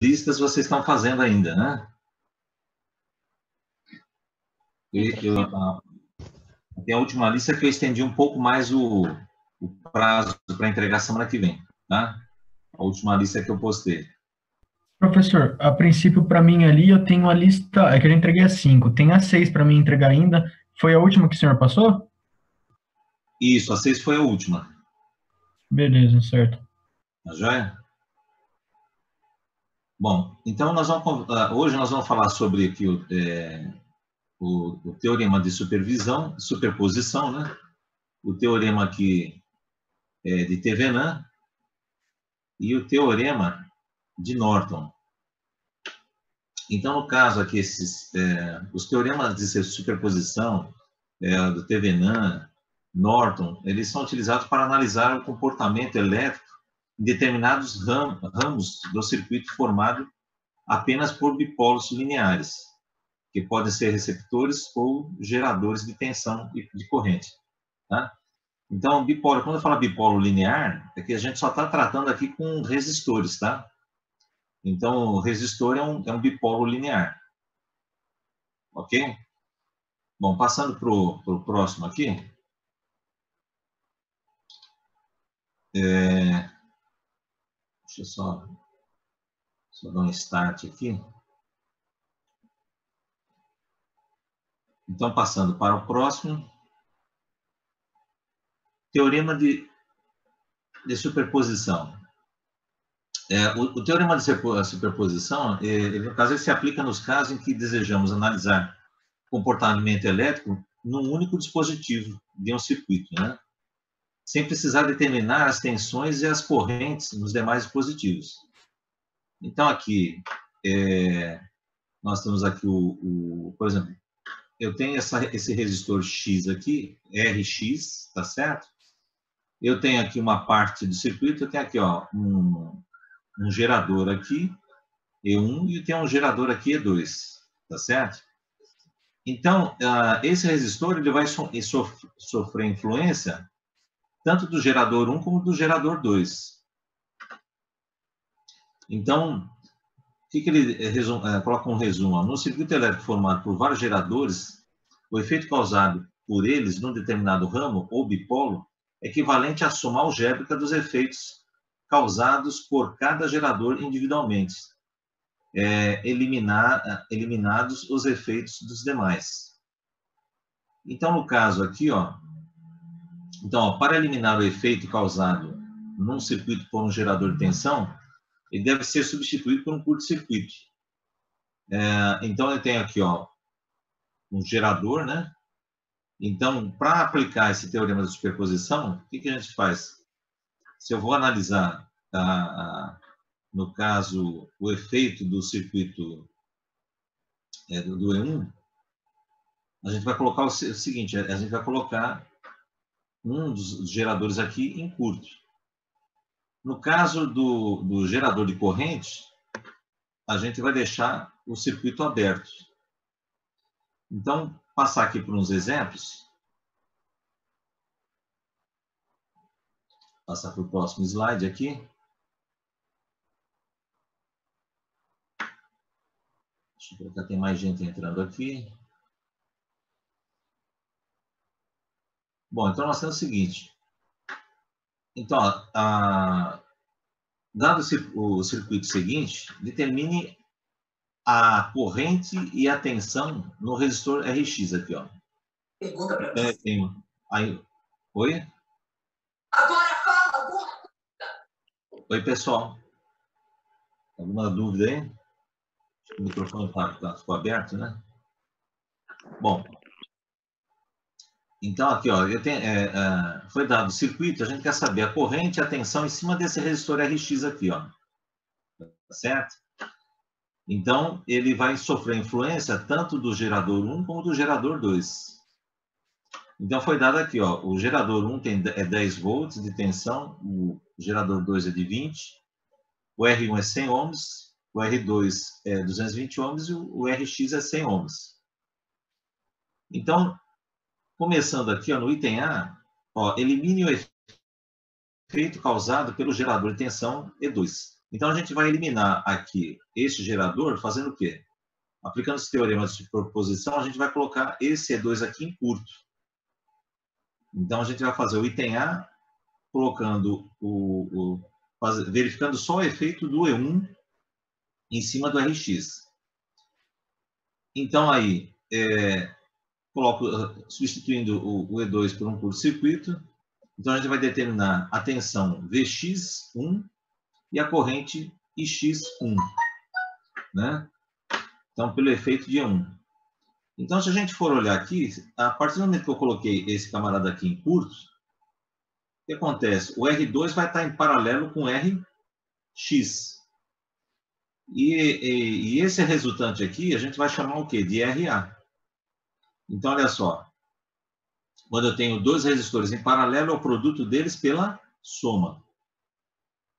listas vocês estão fazendo ainda, né? Tem a última lista que eu estendi um pouco mais o prazo para entregar semana que vem, tá? A última lista que eu postei. Professor, a princípio, para mim ali, eu tenho a lista, é que eu já entreguei a 5, tem a 6 para mim entregar ainda. Foi a última que o senhor passou? Isso, a 6 foi a última. Beleza, certo. Tá joia? Bom, então hoje nós vamos falar sobre aqui o teorema de superposição, né? O teorema aqui de Thevenin e o teorema de Norton. Então, no caso aqui, os teoremas de superposição do Thevenin, Norton, eles são utilizados para analisar o comportamento elétrico em determinados ramos do circuito formado apenas por bipolos lineares, que podem ser receptores ou geradores de tensão e de corrente. Tá? Então, bipolo, quando eu falo bipolo linear, é que a gente só está tratando aqui com resistores, tá? Então, o resistor é um bipolo linear. Ok? Bom, passando para o próximo aqui. Deixa eu só dar um start aqui. Então, passando para o próximo. Teorema de superposição. O teorema de superposição, no caso, ele se aplica nos casos em que desejamos analisar comportamento elétrico num único dispositivo de um circuito, né? Sem precisar determinar as tensões e as correntes nos demais dispositivos. Então, aqui, nós temos aqui por exemplo, eu tenho esse resistor X aqui, Rx, tá certo? Eu tenho aqui uma parte do circuito, eu tenho aqui, ó, um gerador aqui, E1, e tem um gerador aqui, E2, tá certo? Então, esse resistor ele vai sofrer influência tanto do gerador 1 como do gerador 2. Então, o que ele coloca um resumo? No circuito elétrico formado por vários geradores, o efeito causado por eles num determinado ramo ou bipolo é equivalente à soma algébrica dos efeitos causados por cada gerador individualmente, eliminados os efeitos dos demais. Então, no caso aqui, ó, para eliminar o efeito causado num circuito por um gerador de tensão, ele deve ser substituído por um curto-circuito. Então, eu tenho aqui, ó, um gerador, né? Então, para aplicar esse teorema de superposição, o que a gente faz? Se eu vou analisar, no caso, o efeito do circuito do E1, a gente vai colocar o seguinte, a gente vai colocar um dos geradores aqui em curto. No caso do gerador de corrente, a gente vai deixar o circuito aberto. Então, passar aqui por uns exemplos. Passar para o próximo slide aqui. Deixa eu colocar, tem mais gente entrando aqui. Bom, então nós temos o seguinte. Então, dado o circuito seguinte, determine a corrente e a tensão no resistor Rx aqui, ó. Pergunta para você. Oi? Agora fala alguma coisa. Oi, pessoal. Alguma dúvida aí? O microfone ficou aberto, né? Bom. Então, aqui, ó, foi dado o circuito, a gente quer saber a corrente e a tensão em cima desse resistor Rx aqui, ó. Tá certo? Então, ele vai sofrer influência tanto do gerador 1 como do gerador 2. Então, foi dado aqui, ó, o gerador 1 tem 10 volts de tensão, o gerador 2 é de 20, o R1 é 100 ohms, o R2 é 220 ohms e o Rx é 100 ohms. Então, começando aqui, ó, no item A, ó, elimine o efeito causado pelo gerador de tensão E2. Então, a gente vai eliminar aqui este gerador fazendo o quê? Aplicando os teoremas de proposição, a gente vai colocar esse E2 aqui em curto. Então, a gente vai fazer o item A, colocando verificando só o efeito do E1 em cima do RX. Então, aí, coloco, substituindo o E2 por um curto-circuito. Então, a gente vai determinar a tensão Vx1 e a corrente Ix1, né? Então, pelo efeito de E1. Então, se a gente for olhar aqui, a partir do momento que eu coloquei esse camarada aqui em curto, o que acontece? O R2 vai estar em paralelo com o Rx. E esse resultante aqui, a gente vai chamar o quê? De RA. Então, olha só. Quando eu tenho dois resistores em paralelo, é o produto deles pela soma.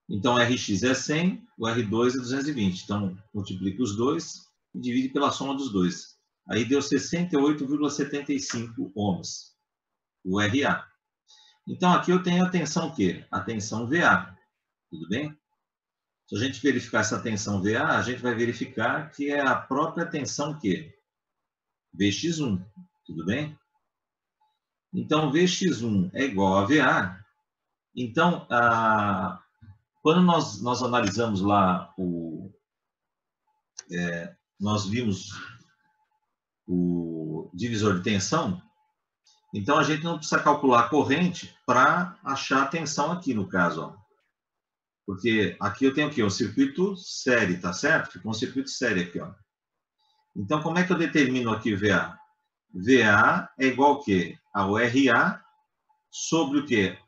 Então, Rx é 100, o R2 é 220. Então, multiplica os dois e divide pela soma dos dois. Aí deu 68,75 ohms, o RA. Então, aqui eu tenho a tensão quê? A tensão VA. Tudo bem? Se a gente verificar essa tensão VA, a gente vai verificar que é a própria tensão quê? Vx1. Tudo bem? Então, Vx1 é igual a VA. Então, quando nós analisamos lá nós vimos o divisor de tensão, então a gente não precisa calcular a corrente para achar a tensão aqui no caso, ó. Porque aqui eu tenho aqui um circuito série, tá certo? Ficou um circuito série aqui, ó. Então, como é que eu determino aqui VA? VA é igual ao quê? Ao RA sobre o quê?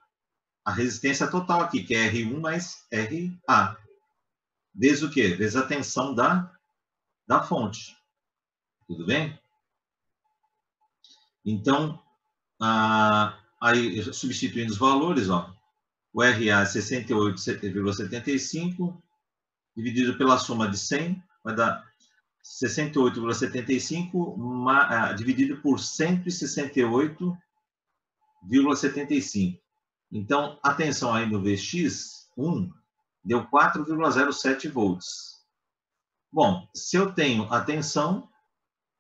A resistência total aqui, que é R1 mais RA. Vezes o quê? Vezes a tensão da fonte. Tudo bem? Então, aí substituindo os valores, ó, o RA é 68,75, dividido pela soma de 100, vai dar 68,75 dividido por 168,75. Então, a tensão aí no Vx1 deu 4,07 volts. Bom, se eu tenho a tensão,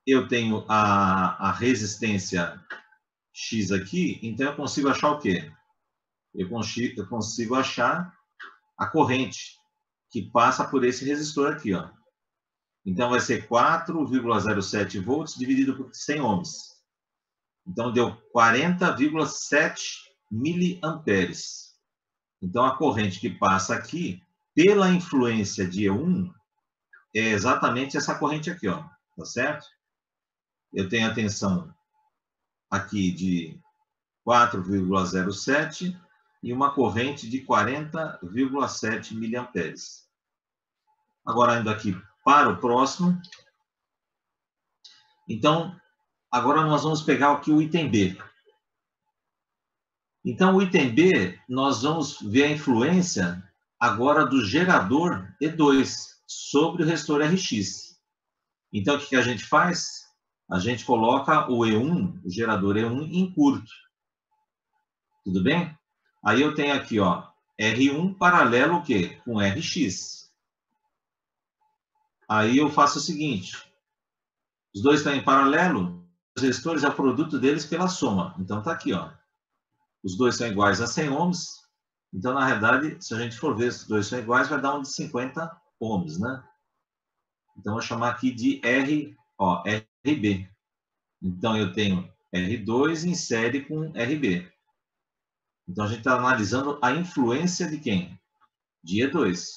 eu tenho a resistência X aqui, então eu consigo achar o quê? Eu consigo achar a corrente que passa por esse resistor aqui, ó. Então, vai ser 4,07 volts dividido por 100 ohms. Então, deu 40,7 miliamperes. Então, a corrente que passa aqui, pela influência de E1, é exatamente essa corrente aqui, ó. Tá certo? Eu tenho a tensão aqui de 4,07 e uma corrente de 40,7 miliamperes. Agora, indo aqui para o próximo. Então, agora nós vamos pegar aqui o item B. Então, o item B, nós vamos ver a influência agora do gerador E2 sobre o resistor RX. Então, o que a gente faz? A gente coloca o E1, o gerador E1, em curto. Tudo bem? Aí eu tenho aqui, ó, R1 paralelo o quê? Com RX. Aí eu faço o seguinte, os dois estão em paralelo, os resistores é o produto deles pela soma. Então tá aqui, ó. Os dois são iguais a 100 ohms. Então, na realidade, se a gente for ver se os dois são iguais, vai dar um de 50 ohms, né? Então, eu vou chamar aqui de RB. Então, eu tenho R2 em série com RB. Então, a gente está analisando a influência de quem? De E2.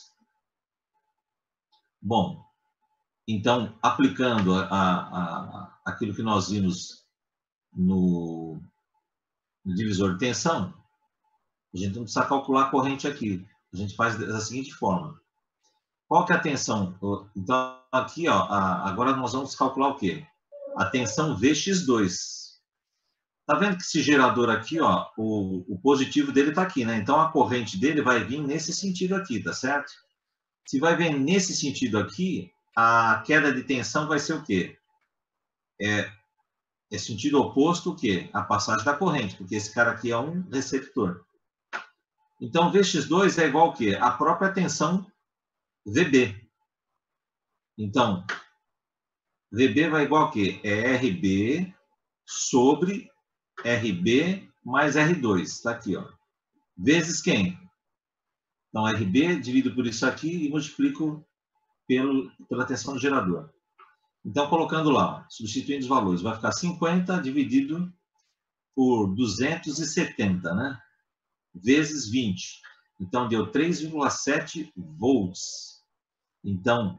Bom, então, aplicando aquilo que nós vimos no divisor de tensão, a gente não precisa calcular a corrente aqui. A gente faz da seguinte forma. Qual que é a tensão? Então, aqui, ó, agora nós vamos calcular o quê? A tensão Vx2. Tá vendo que esse gerador aqui, ó, o positivo dele tá aqui, né? Então, a corrente dele vai vir nesse sentido aqui, tá certo? Se vai vir nesse sentido aqui, a queda de tensão vai ser o quê? É sentido oposto o quê? A passagem da corrente, porque esse cara aqui é um receptor. Então, Vx2 é igual ao quê? A própria tensão VB. Então, VB vai igual a quê? É RB sobre RB mais R2. Está aqui, ó. Vezes quem? Então, RB divido por isso aqui e multiplico pela tensão do gerador. Então, colocando lá, substituindo os valores, vai ficar 50 dividido por 270, né? Vezes 20. Então, deu 3,7 volts. Então,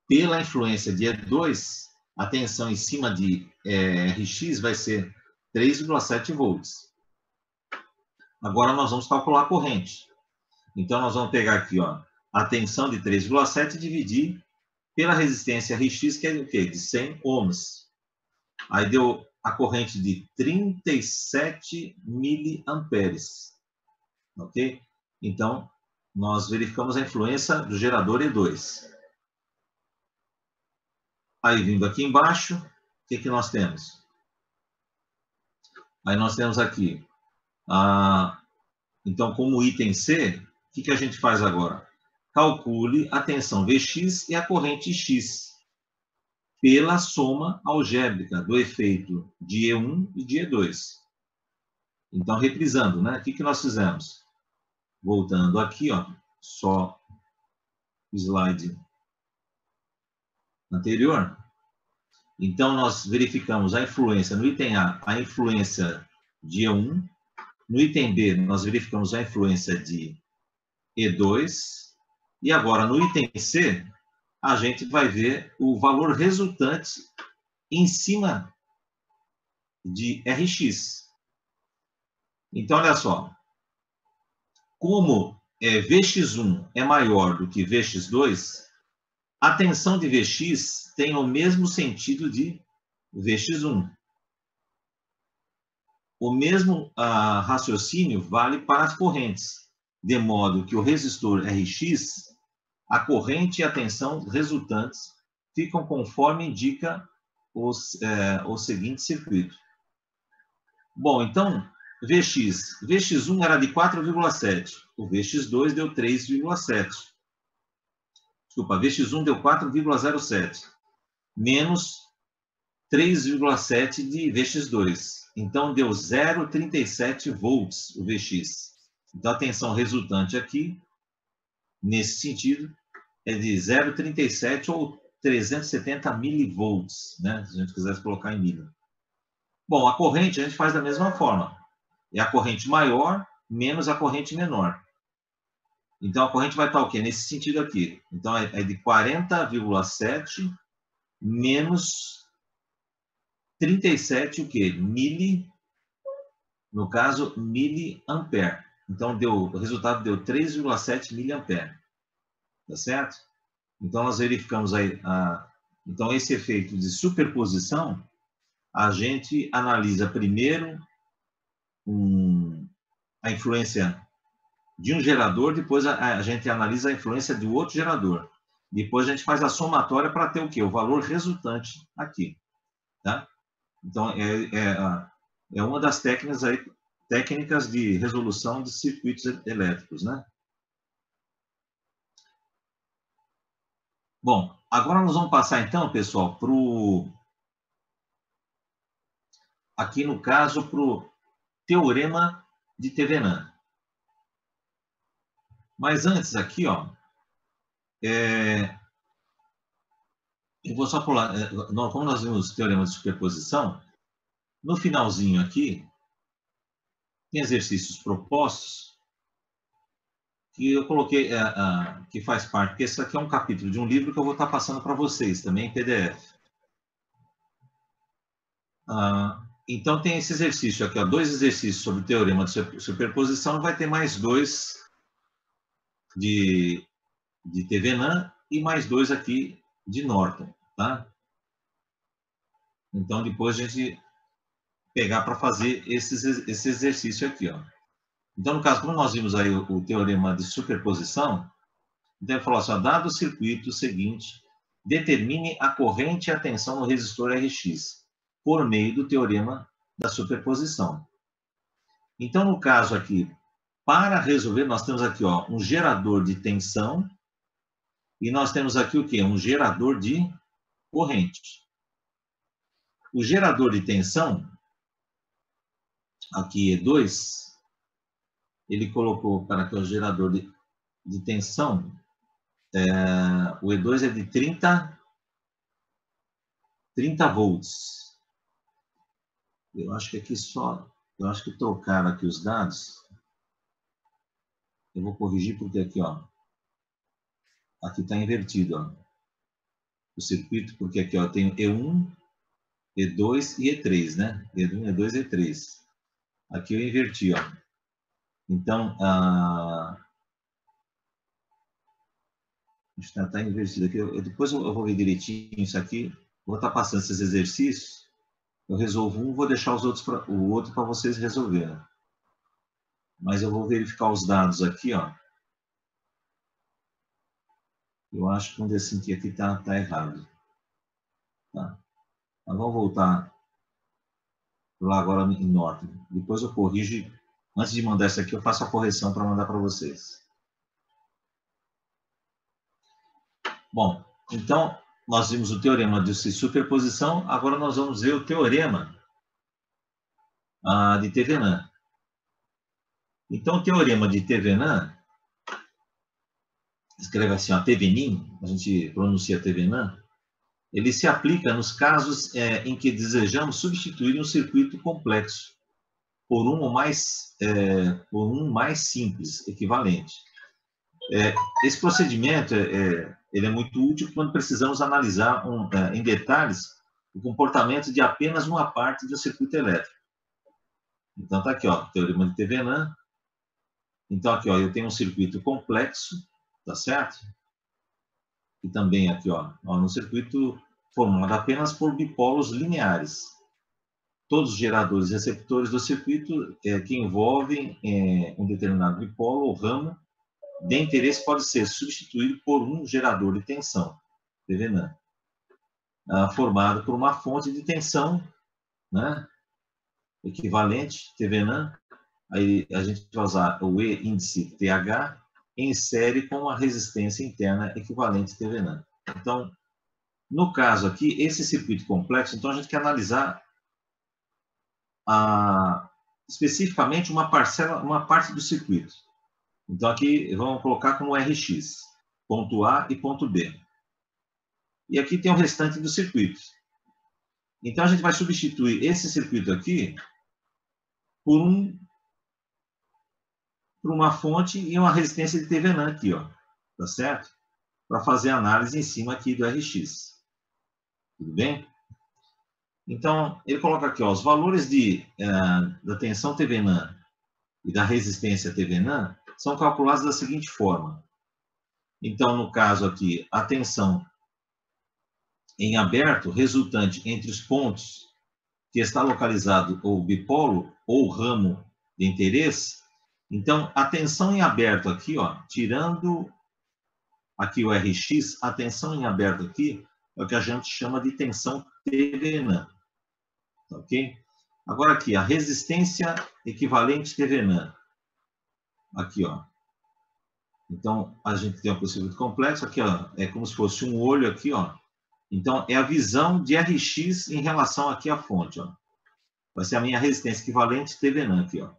pela influência de E2, a tensão em cima de Rx vai ser 3,7 volts. Agora, nós vamos calcular a corrente. Então, nós vamos pegar aqui, ó, a tensão de 3,7 e dividir pela resistência Rx, que é o quê? De 100 ohms. Aí deu a corrente de 37 miliamperes. Ok? Então, nós verificamos a influência do gerador E2. Aí, vindo aqui embaixo, o que nós temos? Aí nós temos aqui, então, como item C, o que a gente faz agora? Calcule a tensão Vx e a corrente X pela soma algébrica do efeito de E1 e de E2. Então, reprisando, né? O que nós fizemos? Voltando aqui, ó, só o slide anterior. Então, nós verificamos a influência no item A, a influência de E1. No item B, nós verificamos a influência de E2. E agora, no item C, a gente vai ver o valor resultante em cima de Rx. Então, olha só. Como Vx1 é maior do que Vx2, a tensão de Vx tem o mesmo sentido de Vx1. O mesmo raciocínio vale para as correntes, de modo que o resistor Rx, a corrente e a tensão resultantes ficam conforme indica o seguinte circuito. Bom, então, Vx1 era de 4,7, o Vx2 deu 3,7. Desculpa, Vx1 deu 4,07, menos 3,7 de Vx2. Então, deu 0,37 volts o Vx. Então, a tensão resultante aqui, nesse sentido, é de 0,37 ou 370 milivolts, né? Se a gente quisesse colocar em milho. Bom, a corrente a gente faz da mesma forma. É a corrente maior menos a corrente menor. Então, a corrente vai estar o quê? Nesse sentido aqui. Então, é de 40,7 menos 37, o quê? No caso, miliampere. Então, o resultado deu 3,7 miliampere. Tá certo? Então, nós verificamos aí, então, esse efeito de superposição, a gente analisa primeiro a influência de um gerador, depois a gente analisa a influência do outro gerador. Depois a gente faz a somatória para ter o quê? O valor resultante aqui. Tá? Então, é uma das técnicas de resolução de circuitos elétricos, né? Bom, agora nós vamos passar então, pessoal, aqui no caso, para o teorema de Thevenin. Mas antes aqui, ó, eu vou só pular, como nós vimos o teorema de superposição, no finalzinho aqui, tem exercícios propostos, que eu coloquei, que faz parte, porque esse aqui é um capítulo de um livro que eu vou estar passando para vocês também em PDF. Então, tem esse exercício aqui, ó, 2 exercícios sobre o teorema de superposição, vai ter mais 2 de Thevenin e mais 2 aqui de Norton, tá? Então, depois a gente pegar para fazer esse exercício aqui, ó. Então, no caso, como nós vimos aí o teorema de superposição, então ele falou assim, ó, dado o circuito seguinte, determine a corrente e a tensão no resistor Rx, por meio do teorema da superposição. Então, no caso aqui, para resolver, nós temos aqui, ó, um gerador de tensão E nós temos aqui o quê? Um gerador de corrente. O gerador de tensão, aqui E2, ele colocou para que o gerador de tensão, o E2 é de 30 volts. Eu acho que aqui eu acho que trocaram aqui os dados. Eu vou corrigir porque aqui, ó, aqui está invertido, ó, o circuito, porque aqui, ó, tem E1, E2 e E3, né? E1, E2 e E3. Aqui eu inverti, ó. Então, está invertido aqui. Depois eu vou ver direitinho isso aqui. Vou estar passando esses exercícios. Eu resolvo um, vou deixar o outro para vocês resolverem. Mas eu vou verificar os dados aqui, ó. Eu acho que um desses aqui está errado. Tá? Mas vamos voltar lá agora em Norton. Depois eu corrijo. Antes de mandar isso aqui, eu faço a correção para mandar para vocês. Bom, então, nós vimos o teorema de superposição. Agora nós vamos ver o teorema de Thevenin. Então, o teorema de Thevenin, escreve assim, ó, Thevenin, a gente pronuncia Thevenin, ele se aplica nos casos em que desejamos substituir um circuito complexo por um mais simples, equivalente. Esse procedimento ele é muito útil quando precisamos analisar em detalhes o comportamento de apenas uma parte do circuito elétrico. Então, está aqui, ó, teorema de Thevenin. Então, aqui, ó, eu tenho um circuito complexo, tá certo? E também aqui, ó, no circuito formado apenas por bipolos lineares. Todos os geradores e receptores do circuito que envolvem um determinado bipolo ou ramo de interesse pode ser substituído por um gerador de tensão, Thevenin, formado por uma fonte de tensão, né, equivalente, Thevenin. Aí a gente vai usar o E índice TH em série com a resistência interna equivalente Thevenin. Então, no caso aqui, esse circuito complexo, então a gente quer analisar especificamente uma parte do circuito. Então aqui vamos colocar como RX, ponto A e ponto B. E aqui tem o restante do circuito. Então a gente vai substituir esse circuito aqui por uma fonte e uma resistência de Thevenin aqui, ó, tá certo? Para fazer a análise em cima aqui do RX. Tudo bem? Então, ele coloca aqui, ó, os valores da tensão Thevenin e da resistência Thevenin são calculados da seguinte forma. Então, no caso aqui, a tensão em aberto resultante entre os pontos que está localizado o bipolo ou ramo de interesse. Então, a tensão em aberto aqui, ó, tirando aqui o RX, a tensão em aberto aqui é o que a gente chama de tensão Thevenin. Ok? Agora aqui, a resistência equivalente Thevenin. Aqui, ó. Então, a gente tem um circuito complexo. Aqui, ó, é como se fosse um olho aqui, ó. Então, é a visão de RX em relação aqui à fonte, ó. Vai ser a minha resistência equivalente Thevenin aqui, ó.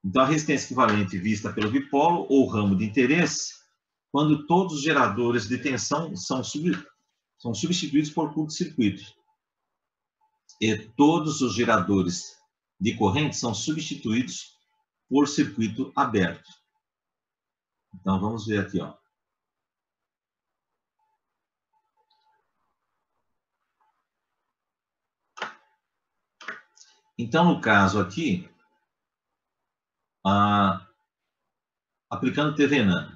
Então, a resistência equivalente vista pelo bipolo ou ramo de interesse, quando todos os geradores de tensão são substituídos por curto-circuito. E todos os geradores de corrente são substituídos por circuito aberto. Então, vamos ver aqui, ó. Então, no caso aqui, aplicando Thevenin.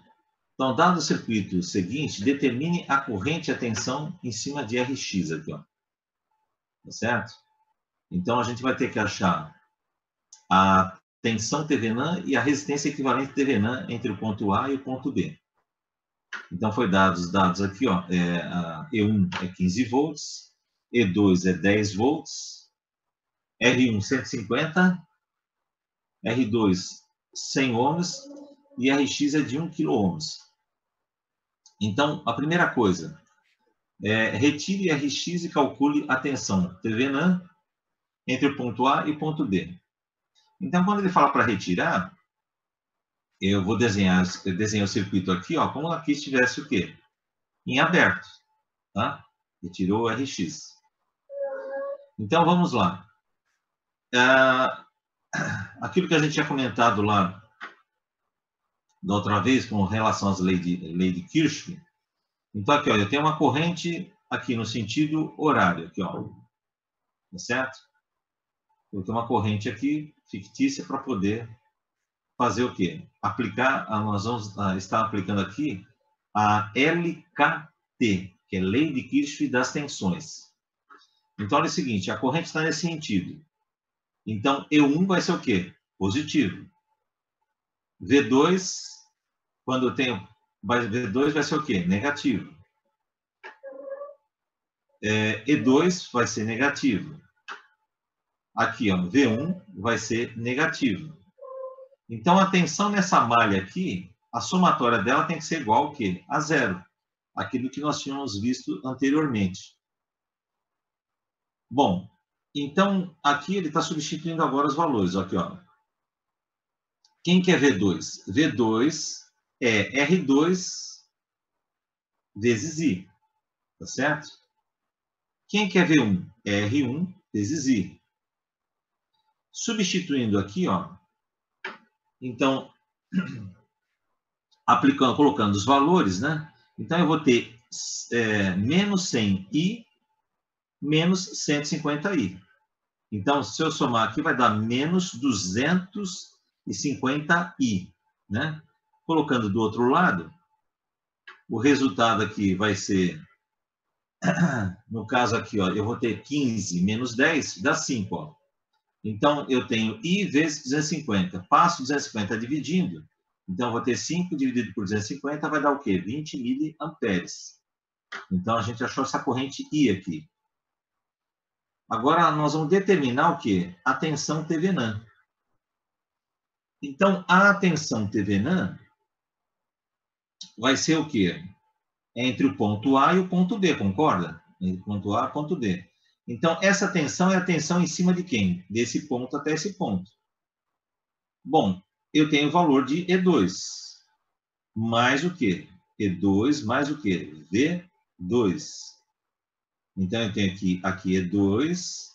Então, dado o circuito seguinte, determine a corrente e a tensão em cima de RX aqui, ó. Tá certo? Então, a gente vai ter que achar a tensão Thevenin e a resistência equivalente Thevenin entre o ponto A e o ponto B. Então, foi dados aqui, ó, E1 é 15 volts, E2 é 10 volts, R1 150, R2 100 ohms e RX é de 1 kΩ. Então, a primeira coisa, retire RX e calcule a tensão TVNAN entre o ponto A e o ponto D. Então, quando ele fala para retirar, eu vou desenhar o circuito aqui, ó, como aqui estivesse o quê? Em aberto, tá? Retirou o RX. Então, vamos lá. Aquilo que a gente tinha comentado lá da outra vez, com relação às leis de Kirchhoff. Então, aqui, ó, eu tenho uma corrente aqui no sentido horário, aqui, ó. Tá certo? Eu tenho uma corrente aqui, fictícia, para poder fazer o quê? Aplicar, nós vamos estar aplicando aqui a LKT, que é Lei de Kirchhoff das Tensões. Então, olha o seguinte, a corrente está nesse sentido. Então, E1 vai ser o quê? Positivo. V2, quando eu tenho V2 vai ser o quê? Negativo. E2 vai ser negativo. Aqui, ó, V1 vai ser negativo. Então, a tensão nessa malha aqui, a somatória dela tem que ser igual ao quê? A zero. Aquilo que nós tínhamos visto anteriormente. Bom, então, aqui ele está substituindo agora os valores. Aqui, ó. Quem que é V2? V2 é R2 vezes I. Tá certo? Quem que é V1? É R1 vezes I. Substituindo aqui, ó. Então, colocando os valores, né? Então, eu vou ter menos 100i menos 150i. Então, se eu somar aqui, vai dar menos 250i, né? Colocando do outro lado, o resultado aqui vai ser, no caso aqui, ó, eu vou ter 15 menos 10, dá 5, ó. Então, eu tenho I vezes 250. Passo 250 dividindo. Então, eu vou ter 5 dividido por 250, vai dar o quê? 20 miliamperes. Então, a gente achou essa corrente I aqui. Agora, nós vamos determinar o quê? A tensão TVNAN. Então, a tensão TVNAN vai ser o quê? Entre o ponto A e o ponto B, concorda? Entre o ponto A e o ponto B. Então, essa tensão é a tensão em cima de quem? Desse ponto até esse ponto. Bom, eu tenho o valor de E2. Mais o quê? E2 mais o quê? V2. Então, eu tenho aqui E2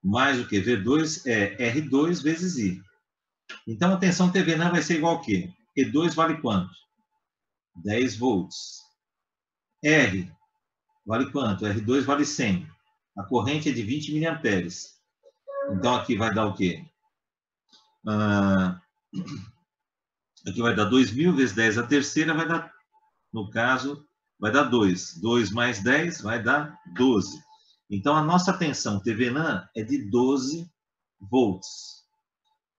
mais o quê? V2 é R2 vezes I. Então, a tensão TVNAN vai ser igual a quê? E2 vale quanto? 10 volts. R vale quanto? R2 vale 100. A corrente é de 20 miliamperes. Então, aqui vai dar o quê? Aqui vai dar 2.000 vezes 10 a terceira, vai dar, no caso, vai dar 2. 2 mais 10 vai dar 12. Então, a nossa tensão TVNAN é de 12 volts.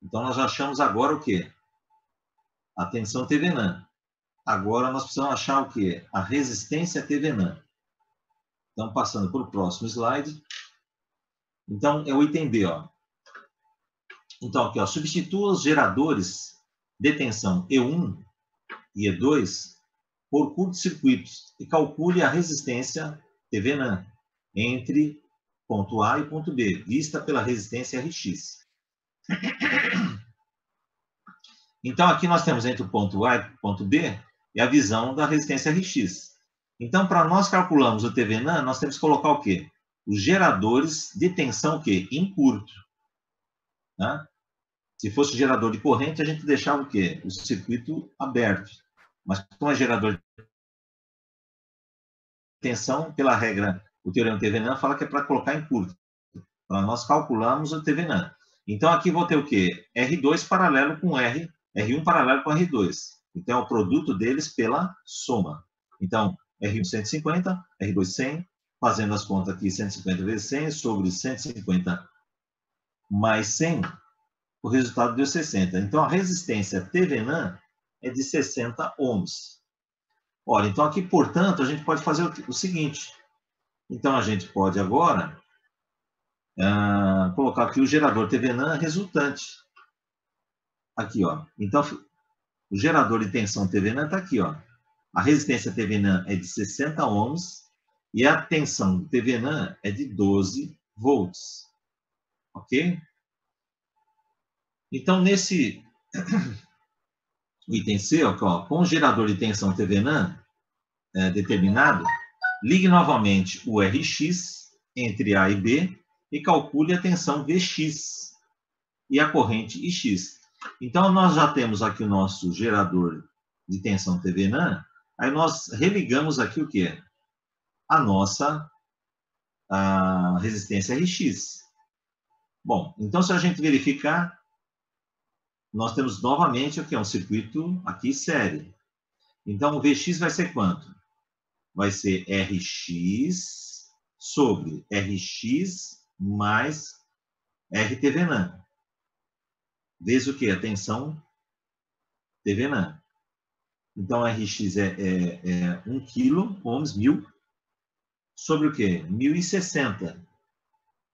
Então, nós já achamos agora o quê? A tensão TVNAN. Agora, nós precisamos achar o quê? A resistência TVNAN. Então, passando para o próximo slide. Então, é o item B, ó. Então, aqui, ó, substitua os geradores de tensão E1 e E2 por curto-circuitos e calcule a resistência TVNAN entre ponto A e ponto B, vista pela resistência RX. Então, aqui nós temos entre o ponto A e o ponto B e a visão da resistência RX. Então, para nós calcularmos o TVNAN, nós temos que colocar o quê? Os geradores de tensão, o quê? Em curto. Tá? Se fosse gerador de corrente, a gente deixava o quê? O circuito aberto. Mas como é gerador de tensão, pela regra, o teorema TVNAN fala que é para colocar em curto. Para nós calcularmos o TVNAN. Então, aqui vou ter o quê? R2 paralelo com R, R1 paralelo com R2. Então, é o produto deles pela soma. Então, R1 150, R2 100, fazendo as contas aqui, 150 vezes 100 sobre 150 mais 100, o resultado deu 60. Então, a resistência TVNAN é de 60 ohms. Olha, então aqui, portanto, a gente pode fazer o seguinte. Então, a gente pode agora colocar aqui o gerador TVNAN resultante. Aqui, ó. Então, o gerador de tensão TVNAN está aqui, ó. A resistência TVNAN é de 60 ohms e a tensão do TVNAN é de 12 volts. Ok? Então, nesse o item C, ó, com o gerador de tensão TVNAN determinado, ligue novamente o RX entre A e B e calcule a tensão VX e a corrente IX. Então, nós já temos aqui o nosso gerador de tensão TVNAN, aí nós religamos aqui o quê? A nossa resistência RX. Bom, então se a gente verificar, nós temos novamente o que? Um circuito aqui série. Então, o VX vai ser quanto? Vai ser RX sobre RX mais RTVNAN. Vezes o quê? A tensão TVNAN. Então, RX é 1 kilo, ohms, 1000, sobre o quê? 1060,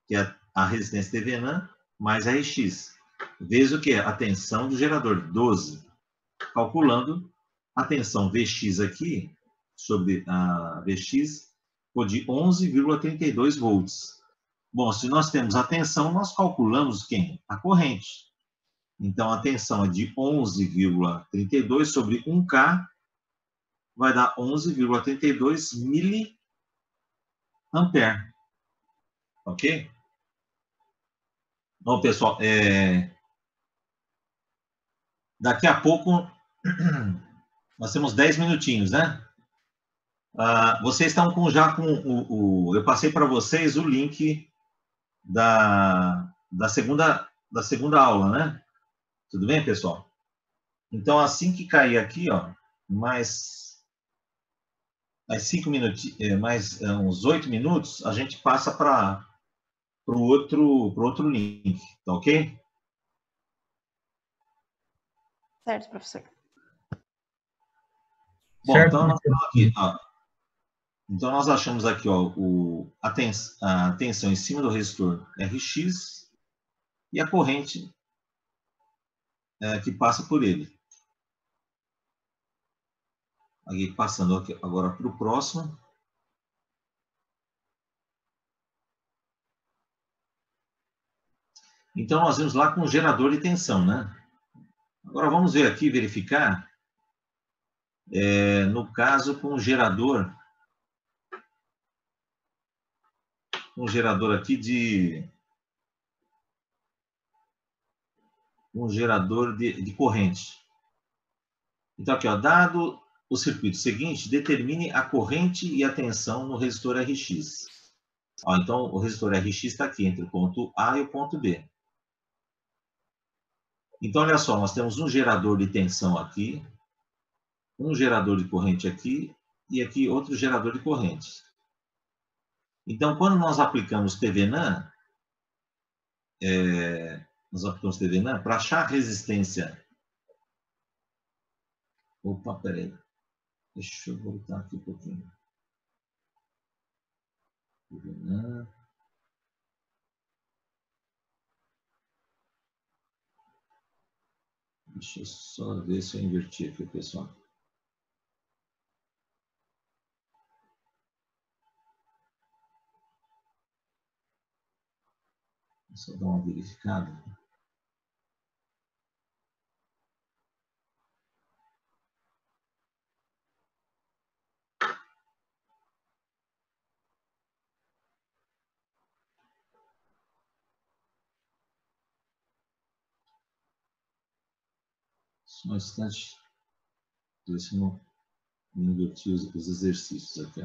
que é a resistência TVNAN, mais RX. Vezes o quê? A tensão do gerador, 12. Calculando a tensão VX aqui, sobre a VX, for de 11,32 volts. Bom, se nós temos a tensão, nós calculamos quem? A corrente. Então, a tensão é de 11,32 sobre 1K, vai dar 11,32 miliampere. Ok? Bom, pessoal, daqui a pouco nós temos 10 minutinhos, né? Vocês estão já com eu passei para vocês o link da segunda aula, né? Tudo bem, pessoal? Então, assim que cair aqui, ó, mais 5 minutos, mais uns 8 minutos, a gente passa para o outro link, tá ok? Certo, professor. Bom, Certo, então nós professor. aqui, ó, então nós achamos aqui, ó, a tensão em cima do resistor RX e a corrente que passa por ele. Aqui, passando aqui agora para o próximo. Então, nós vimos lá com o gerador de tensão, né? Agora, vamos ver aqui, verificar, no caso, com o gerador aqui de corrente. Então, aqui, ó, dado o circuito seguinte, determine a corrente e a tensão no resistor RX. Ó, então, o resistor RX está aqui, entre o ponto A e o ponto B. Então, olha só, nós temos um gerador de tensão aqui, um gerador de corrente aqui, e aqui outro gerador de corrente. Então, quando nós aplicamos TVNAN, para achar a resistência... Opa, peraí. Deixa eu voltar aqui um pouquinho. TVNAN. Deixa eu só ver se eu inverti aqui, pessoal. Só dar uma verificada. Só um instante. Ver se eu não inverti os exercícios aqui.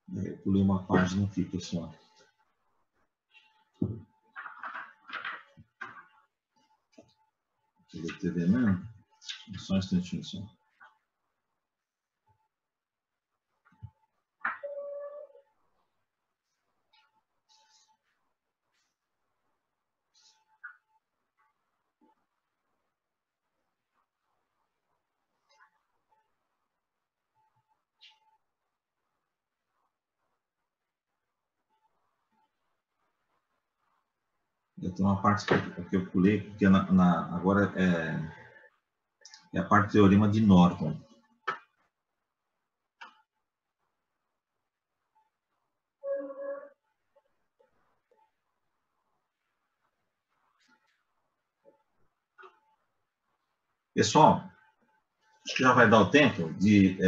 Eu pulei uma página aqui, pessoal. Deixa eu ver a TV mesmo. Só um instantinho só. Eu tenho uma parte que eu pulei, porque agora é a parte do teorema de Norton. Pessoal, acho que já vai dar o tempo de...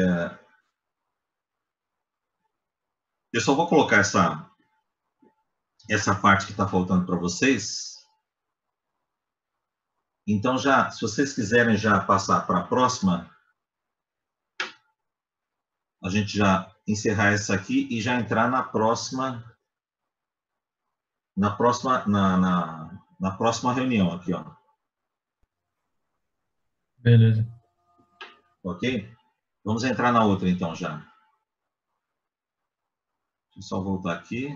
eu só vou colocar essa parte que está faltando para vocês. Então, se vocês quiserem já passar para a próxima, a gente já encerrar essa aqui e já entrar na próxima reunião aqui, ó. Beleza. Ok? Vamos entrar na outra então já. Deixa eu só voltar aqui.